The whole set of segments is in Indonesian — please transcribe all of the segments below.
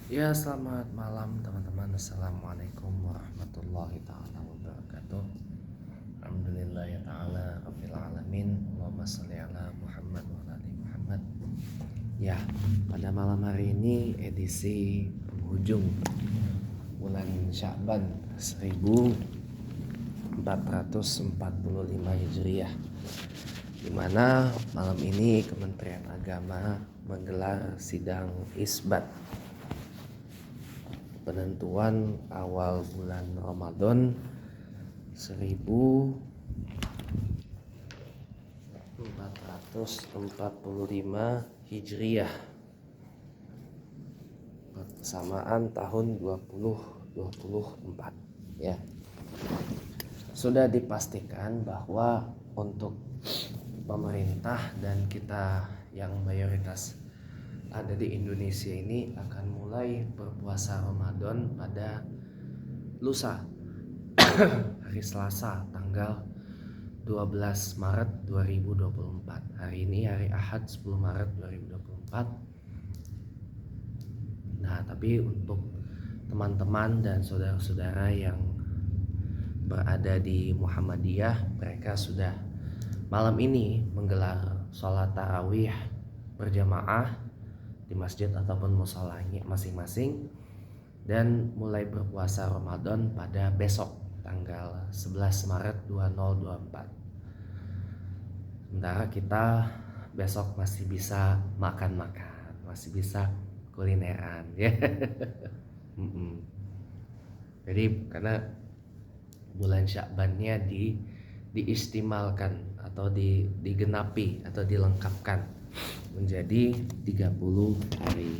Ya, selamat malam teman-teman. Assalamualaikum warahmatullahi ta'ala wabarakatuh. Alhamdulillah ya ta'ala rabbil alamin. Allahumma sholli ala Muhammad wa ala ali Muhammad. Ya, pada malam hari ini edisi penghujung bulan Sya'ban 1445 Hijriah, di mana malam ini Kementerian Agama menggelar sidang isbat penentuan awal bulan Ramadan 1445 Hijriah, persamaan tahun 2024 ya. Sudah dipastikan bahwa untuk pemerintah dan kita yang mayoritas ada di Indonesia ini akan mulai berpuasa Ramadan pada lusa hari Selasa tanggal 12 Maret 2024. Hari ini hari Ahad 10 Maret 2024. Nah, tapi untuk teman-teman dan saudara-saudara yang berada di Muhammadiyah, mereka sudah malam ini menggelar sholat tarawih berjamaah di masjid ataupun musholanya masing-masing dan mulai berpuasa Ramadan pada besok tanggal 11 Maret 2024. Sementara kita besok masih bisa makan-makan, masih bisa kulineran ya. Jadi karena bulan Sya'bannya diistimalkan atau digenapi atau dilengkapkan menjadi 30 hari.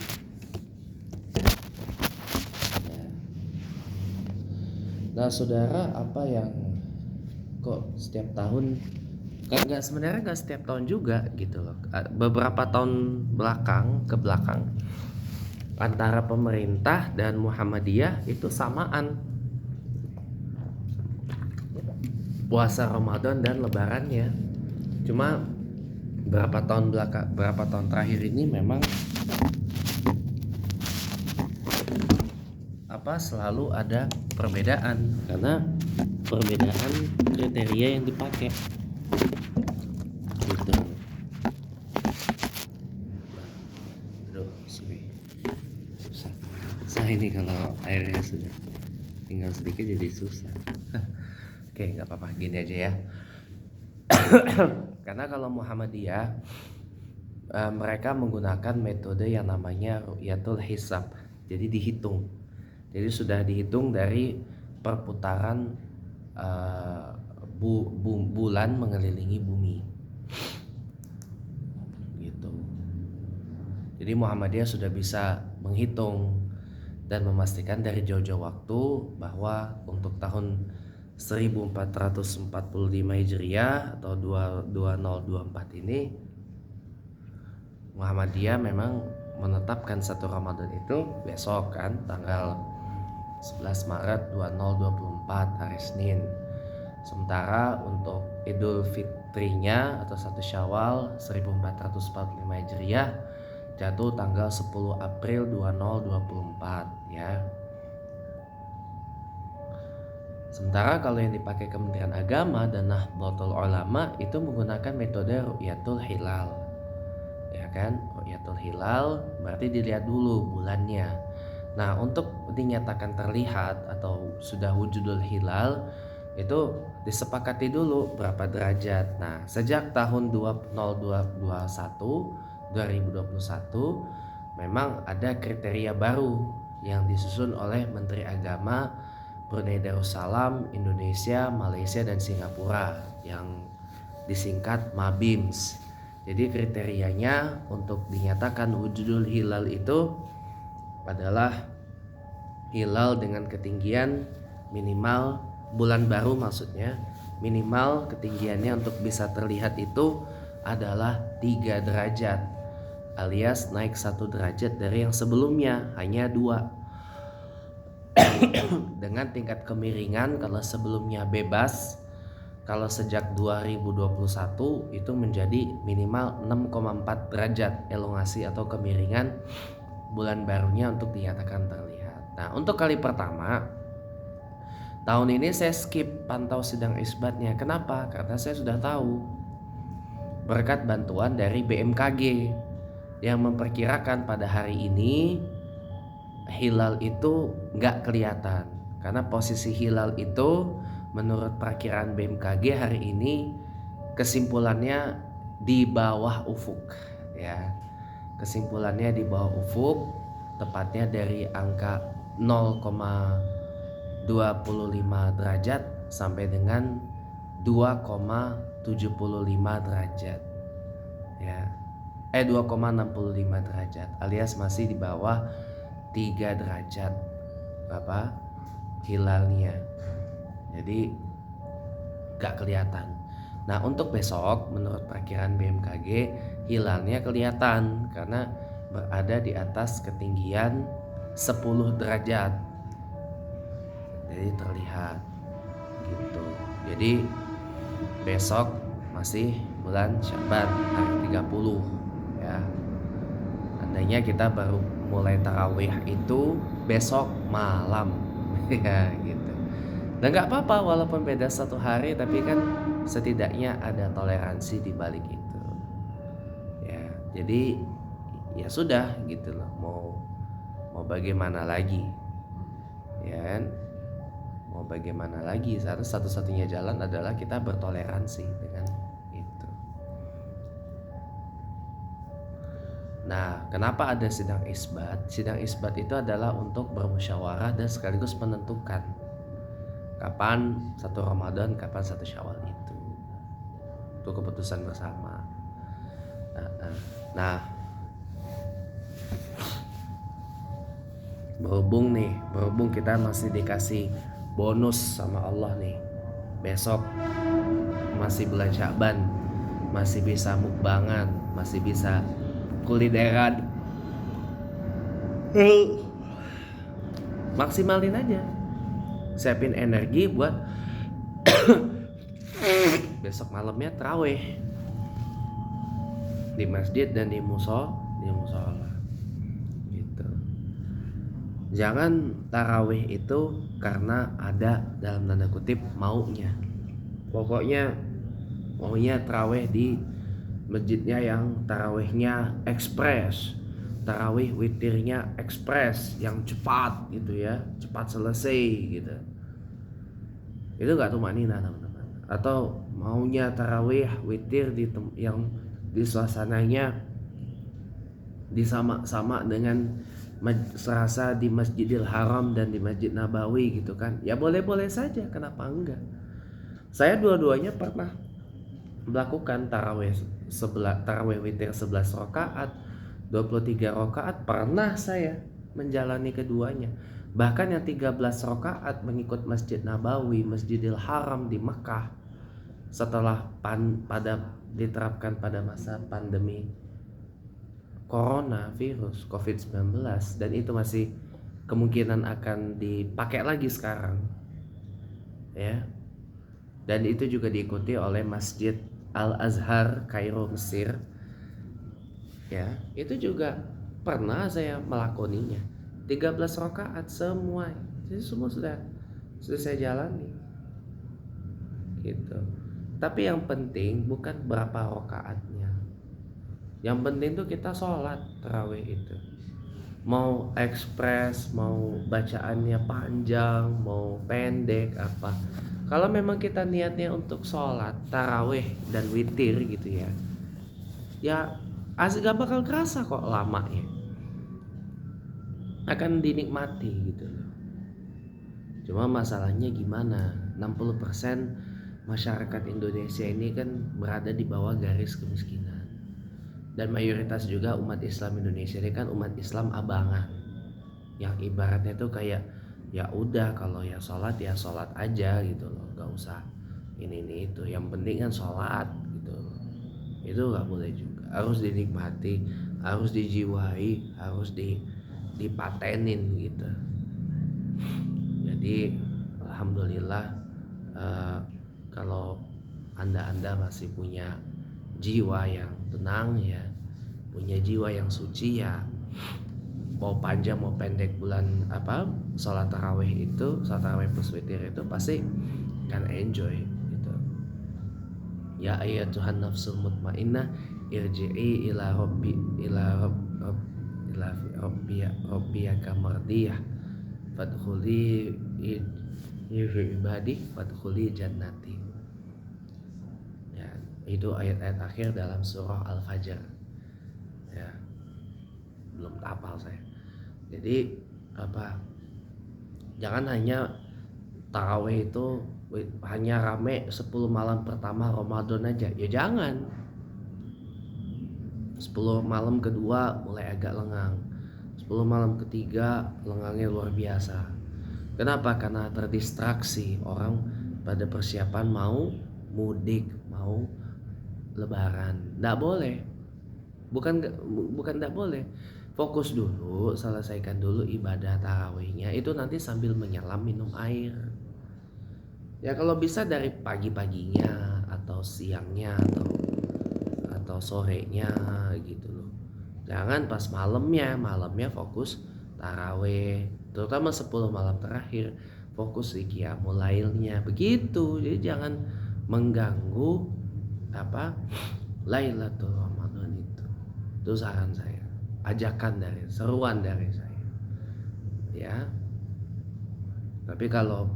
Nah, saudara, apa yang kok setiap tahun sebenarnya nggak setiap tahun juga gitu loh. Beberapa tahun ke belakang antara pemerintah dan Muhammadiyah itu samaan puasa Ramadan dan lebarannya. Cuma berapa tahun terakhir ini memang selalu ada perbedaan karena perbedaan kriteria yang dipakai gitu. Aduh, susah ini kalau airnya sudah tinggal sedikit jadi susah. Oke, nggak apa-apa, gini aja ya. Karena kalau Muhammadiyah mereka menggunakan metode yang namanya ru'yatul hisab. Jadi dihitung. Jadi sudah dihitung dari perputaran bulan mengelilingi bumi. Gitu. Jadi Muhammadiyah sudah bisa menghitung dan memastikan dari jauh-jauh waktu bahwa untuk tahun 1445 Hijriah atau 2024 ini Muhammadiyah memang menetapkan satu Ramadan itu besok kan, tanggal 11 Maret 2024 hari Senin. Sementara untuk Idul Fitrinya atau 1 Syawal 1445 Hijriah jatuh tanggal 10 April 2024 ya. Sementara kalau yang dipakai Kementerian Agama dan Nahdlatul Ulama itu menggunakan metode ru'yatul hilal. Ya kan? Ru'yatul hilal berarti dilihat dulu bulannya. Nah, untuk dinyatakan terlihat atau sudah wujudul hilal itu disepakati dulu berapa derajat. Nah, sejak tahun 2021 memang ada kriteria baru yang disusun oleh Menteri Agama Brunei Darussalam, Indonesia, Malaysia dan Singapura yang disingkat MABIMS. Jadi kriterianya untuk dinyatakan wujudul hilal itu adalah hilal dengan ketinggian minimal bulan baru, maksudnya minimal ketinggiannya untuk bisa terlihat itu adalah 3 derajat alias naik 1 derajat dari yang sebelumnya hanya 2. Dengan tingkat kemiringan kalau sebelumnya bebas, kalau sejak 2021 itu menjadi minimal 6,4 derajat elongasi atau kemiringan bulan barunya untuk dinyatakan terlihat. Nah, untuk kali pertama tahun ini saya skip pantau sidang isbatnya. Kenapa? Karena saya sudah tahu berkat bantuan dari BMKG yang memperkirakan pada hari ini hilal itu nggak kelihatan. Karena posisi hilal itu menurut perkiraan BMKG hari ini kesimpulannya di bawah ufuk, ya. Kesimpulannya di bawah ufuk, tepatnya dari angka 0,25 derajat sampai dengan 2,75 derajat, ya. 2,65 derajat, alias masih di bawah 3 derajat hilalnya. Jadi gak kelihatan. Nah, untuk besok menurut perkiraan BMKG hilalnya kelihatan karena berada di atas ketinggian 10 derajat. Jadi terlihat gitu. Jadi besok masih bulan Syaban hari 30, ya. Andainya kita baru mulai tarawih itu besok malam ya gitu. Dan nggak apa-apa walaupun beda 1 hari, tapi kan setidaknya ada toleransi di balik itu, ya. Jadi ya sudah gitu loh, mau bagaimana lagi, ya kan? Mau bagaimana lagi? Satu-satunya jalan adalah kita bertoleransi dengan itu. Nah, kenapa ada sidang isbat? Sidang isbat itu adalah untuk bermusyawarah dan sekaligus menentukan kapan 1 Ramadan, kapan 1 Syawal itu. Itu keputusan bersama. Nah, berhubung kita masih dikasih bonus sama Allah nih. Besok masih bulan Syaban, masih bisa mukbangan, masih bisa kulineran. Maksimalin aja. Siapin energi buat besok malamnya tarawih di masjid dan di musola gitu. Jangan tarawih itu karena ada dalam tanda kutip maunya. Pokoknya maunya tarawih di masjidnya yang tarawihnya ekspres, tarawih witirnya ekspres, yang cepat gitu ya, cepat selesai gitu. Itu nggak tumanina teman-teman. Atau maunya tarawih witir yang di suasananya disama-sama dengan serasa di Masjidil Haram dan di Masjid Nabawi gitu kan. Ya boleh-boleh saja, kenapa enggak? Saya dua-duanya pernah melakukan tarawih witir 11 rakaat, 23 rakaat, pernah saya menjalani keduanya. Bahkan yang 13 rakaat mengikut Masjid Nabawi, Masjidil Haram di Mekah setelah diterapkan pada masa pandemi coronavirus COVID-19, dan itu masih kemungkinan akan dipakai lagi sekarang, ya. Dan itu juga diikuti oleh Masjid Al-Azhar Kairo Mesir, ya. Itu juga pernah saya melakoninya 13 rakaat semua. Jadi semua sudah saya jalani gitu. Tapi yang penting bukan berapa rakaatnya. Yang penting tuh kita sholat tarawih itu. Mau ekspres, mau bacaannya panjang, mau pendek apa. Kalau memang kita niatnya untuk sholat tarawih dan witir gitu ya, ya gak bakal kerasa kok lamanya. Akan dinikmati gitu loh. Cuma masalahnya gimana? 60% masyarakat Indonesia ini kan berada di bawah garis kemiskinan. Dan mayoritas juga umat Islam Indonesia ini kan umat Islam abangan, yang ibaratnya tuh kayak ya udah kalau ya sholat aja gitu loh, gak usah ini itu, yang penting kan sholat gitu loh. Itu gak boleh juga, harus dinikmati, harus dijiwai, harus dipatenin gitu. Jadi alhamdulillah, kalau anda masih punya jiwa yang tenang ya, punya jiwa yang suci ya, mau panjang mau pendek bulan sholat tarawih plus witir itu pasti kan enjoy gitu. Ya ayyatuhan nafsul mutmainnah irji'i ila rabbi ila rabb rabb- ila rabbiyaka mardiyah fadkhuli fi ibadi fadkhuli jannati. Ya, itu ayat-ayat akhir dalam surah Al-Fajr. Ya, belum hafal saya. Jadi jangan hanya tarawih itu hanya rame 10 malam pertama Ramadan aja. Ya jangan. 10 malam kedua mulai agak lengang. 10 malam ketiga lengangnya luar biasa. Kenapa? Karena terdistraksi orang pada persiapan mau mudik, mau lebaran. Nggak boleh. Bukan nggak boleh. Fokus dulu, selesaikan dulu ibadah tarawihnya. Itu nanti sambil menyelam minum air. Ya kalau bisa dari pagi-paginya atau siangnya atau sorenya gitu loh. Jangan pas malamnya fokus tarawih, terutama 10 malam terakhir fokus di qiyamul lailnya begitu. Jadi jangan mengganggu Lailatul Ramadan itu. Itu saran saya, seruan dari saya. Ya. Tapi kalau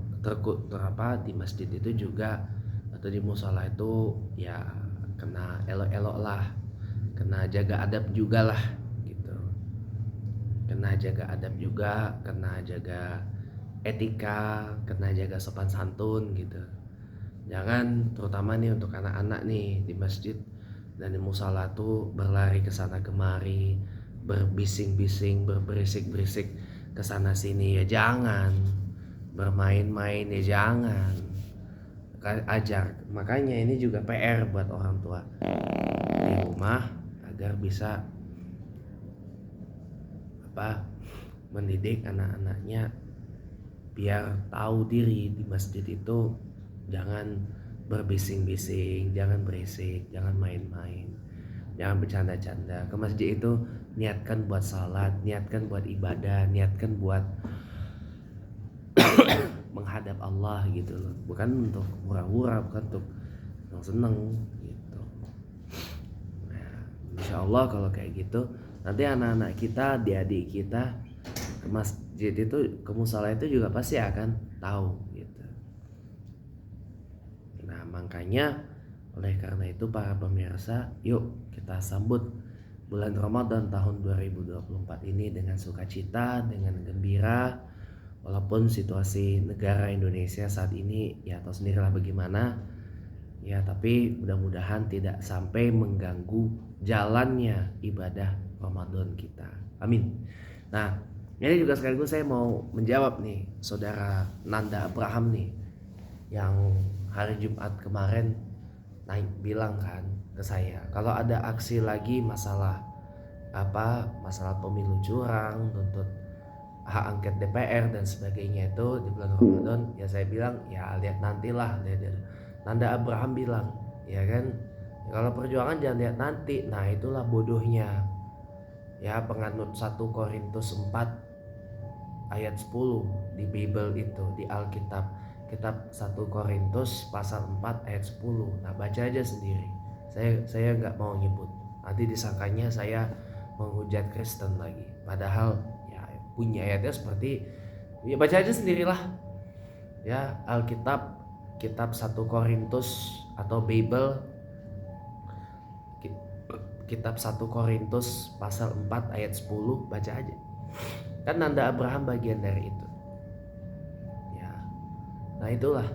di masjid itu juga atau di musola itu ya kena elok-elok lah, kena jaga adab juga lah gitu, kena jaga adab juga, kena jaga etika, kena jaga sopan santun gitu. Jangan, terutama nih untuk anak-anak nih di masjid dan di musola tuh berlari ke sana kemari, berbising-bising, berberisik-berisik ke sana sini, ya jangan. Bermain-main ya jangan. Ajar. Makanya ini juga PR buat orang tua di rumah agar bisa mendidik anak-anaknya biar tahu diri di masjid itu jangan berbising-bising, jangan berisik, jangan main-main, jangan bercanda-canda. Ke masjid itu niatkan buat salat, niatkan buat ibadah, niatkan buat menghadap Allah gitu loh, bukan untuk hura-hura, bukan untuk seneng gitu. Nah, insya Allah kalau kayak gitu nanti anak-anak kita, adik-adik kita ke masjid itu, ke musola itu juga pasti akan tahu gitu. Nah makanya oleh karena itu para pemirsa, yuk kita sambut bulan Ramadan tahun 2024 ini dengan sukacita, dengan gembira. Walaupun situasi negara Indonesia saat ini ya tahu sendirilah bagaimana ya, tapi mudah-mudahan tidak sampai mengganggu jalannya ibadah Ramadan kita. Amin. Nah, ini juga sekaligus saya mau menjawab nih saudara Nanda Abraham nih yang hari Jumat kemarin bilang kan ke saya kalau ada aksi lagi masalah pemilu curang, tuntut hak angket DPR dan sebagainya itu di bulan Ramadan, ya saya bilang ya lihat nantilah. Nanda Abraham bilang ya kan, kalau perjuangan jangan lihat nanti. Nah itulah bodohnya ya penganut 1 Korintus 4 ayat 10 di Bible itu, di Alkitab, kitab 1 Korintus pasal 4 ayat 10. Nah baca aja sendiri, saya nggak mau nyebut, nanti disangkanya saya menghujat Kristen lagi, padahal punya ayatnya seperti ya baca aja sendirilah ya, Alkitab kitab 1 Korintus atau Bible kitab 1 Korintus pasal 4 ayat 10, baca aja. Kan Nanda Abraham bagian dari itu ya. Nah itulah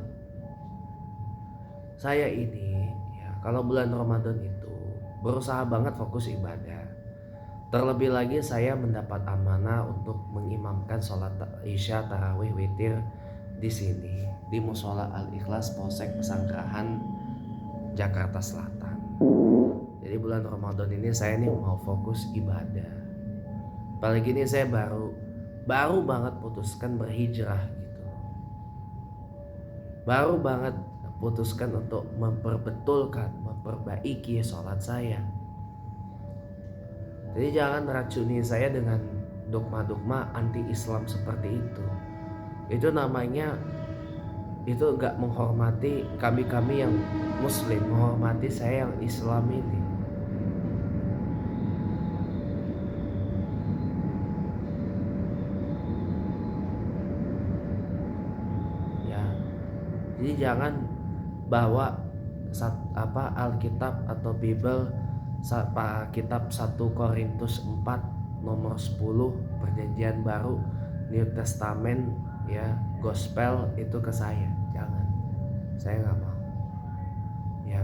saya ini ya, kalau bulan Ramadan itu berusaha banget fokus ibadah. Terlebih lagi saya mendapat amanah untuk mengimamkan sholat isya, tarawih, witir di sini di Musola Al-Ikhlas Polsek Pesanggrahan, Jakarta Selatan. Jadi bulan Ramadan ini saya nih mau fokus ibadah. Apalagi ini saya baru banget putuskan berhijrah gitu. Baru banget putuskan untuk memperbaiki sholat saya. Jadi jangan racuni saya dengan dogma-dogma anti-Islam seperti itu namanya itu nggak menghormati kami yang Muslim, menghormati saya yang Islam ini. Ya, jadi jangan bawa Alkitab atau Bible, kitab 1 Korintus 4 nomor 10 Perjanjian Baru, New Testament ya, Gospel itu ke saya. Jangan, saya nggak mau. Ya,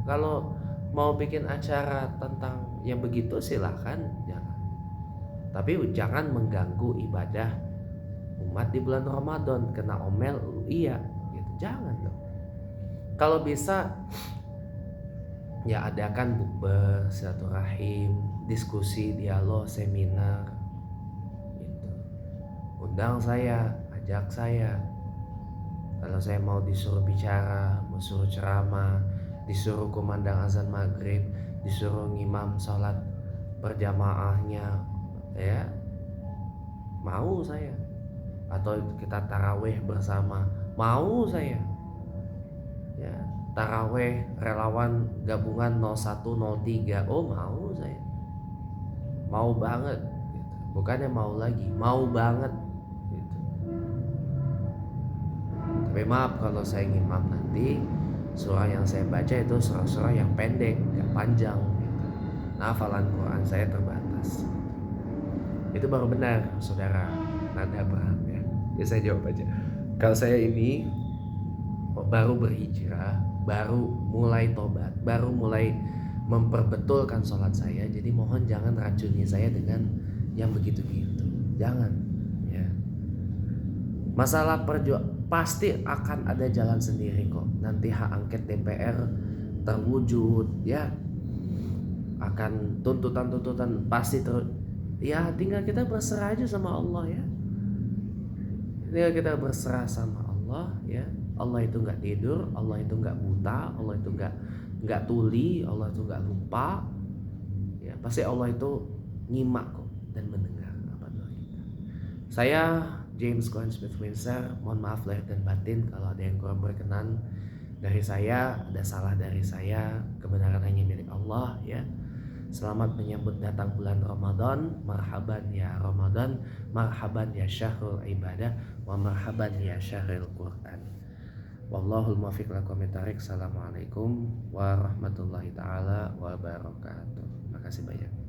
kalau mau bikin acara tentang yang begitu silahkan, jangan. Tapi jangan mengganggu ibadah umat di bulan Ramadan, kena omel, iya, gitu. Jangan dong. Kalau bisa ya adakan bukber, silaturahim, diskusi, dialog, seminar, gitu. Undang saya, ajak saya. Kalau saya mau disuruh bicara, mau suruh ceramah, disuruh kumandang azan maghrib, disuruh ngimam sholat berjamaahnya, ya mau saya. Atau kita taraweh bersama, mau saya. Ya, taraweh relawan gabungan 0103, oh mau saya. Mau banget, gitu. Bukannya mau lagi, mau banget. Gitu. Tapi maaf kalau saya ngimam nanti surah yang saya baca itu surah-surah yang pendek, gak panjang gitu. Nah, hafalan Quran saya terbatas. Itu baru benar, saudara Nanda Abraham ya. Ya saya jawab aja. Kalau saya ini baru berhijrah, baru mulai tobat, baru mulai memperbetulkan sholat saya. Jadi mohon jangan racuni saya dengan yang begitu-gitu. Jangan ya. Masalah pasti akan ada jalan sendiri kok. Nanti hak angket DPR terwujud ya. Akan tuntutan-tuntutan pasti ya, tinggal kita berserah aja sama Allah ya. Tinggal kita berserah sama Allah ya. Allah itu nggak tidur, Allah itu nggak buta, Allah itu nggak tuli, Allah itu nggak lupa. Ya, pasti Allah itu nyimak kok dan mendengar apa doa kita. Saya James Cohen Smith Windsor, mohon maaf lahir dan batin kalau ada yang kurang berkenan dari saya, ada salah dari saya, kebenaran hanya milik Allah ya. Selamat menyambut datang bulan Ramadan. Marhaban ya Ramadan, marhaban ya syahrul ibadah, wa marhaban ya syahrul Quran. Wallahul muwaffiq lakum Assalamualaikum warahmatullahi taala wabarakatuh. Makasih banyak.